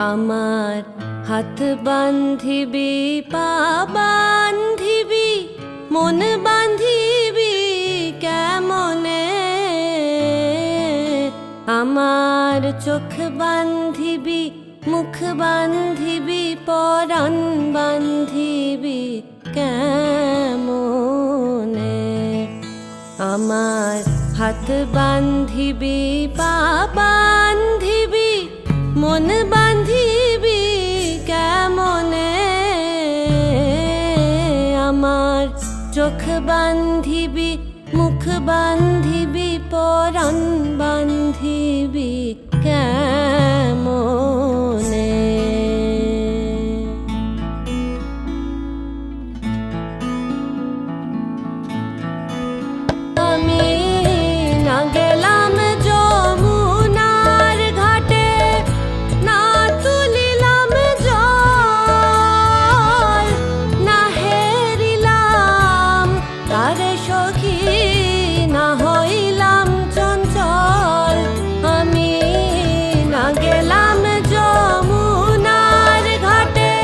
আমার হাত বান্ধিবি, পা বান্ধিবি, মন বান্ধিবি কেমনে? আমার চোখ বান্ধিবি, মুখ বান্ধিবি, পরাণ বান্ধিবি কেমনে? আমার হাত বান্ধিবি, পা বান্ধিবি, মন বান্ধিবি কেমনে? আমার চোখ বান্ধিবি, মুখ বান্ধিবি, পরাণ বান্ধিবি কেমনে? আমি না গেলাম যমুনার ঘাটে, না তুলিলাম জল, না হেরিলাম তারে সখী, না হইলাম চঞ্চল। আমি না গেলাম যমুনার ঘাটে,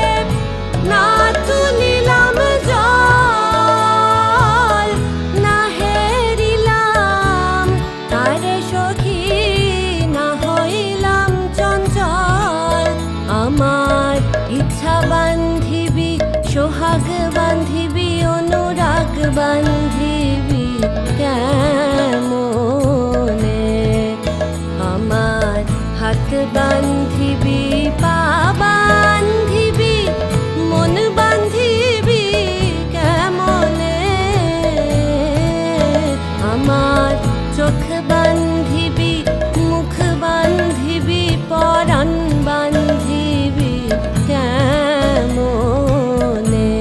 না তুলিলাম জল, না হেরিলাম তারে সখী, না হইলাম চঞ্চল। আমার ইচ্ছা বান্ধিবি, সোহাগ বান্ধিবি, অনুরাগ বান্ধিবি কেমনে? আমার হাত বান্ধিবি, পা বান্ধিবি, মন বান্ধিবি কেমনে? আমার চোখ বান্ধিবি, মুখ বান্ধিবি, পরাণ বান্ধিবি কেমনে?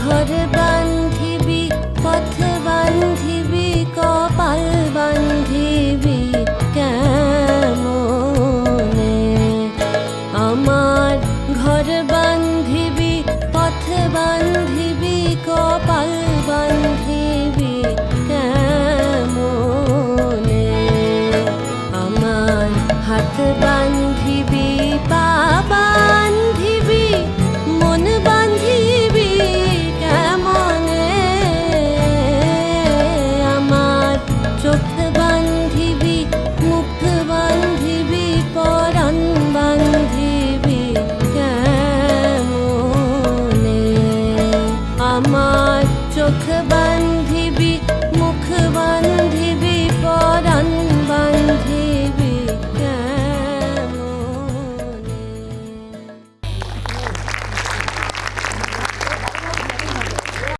ঘর বান্ধিবি, পথ বান্ধিবি, কপাল বান্ধিবি কেমনে? আমার ঘর বান্ধিবি, পথ বান্ধিবি, কপাল বান্ধিবি কেমনে? আমার হাত বান্ধিবি, পা বান্ধিবি, মন বান্ধিবি কেমনে? আমার চোখ বান্ধিবি, মুখ বান্ধিবি, পরাণ বান্ধিবি কেমনে? আমার চোখ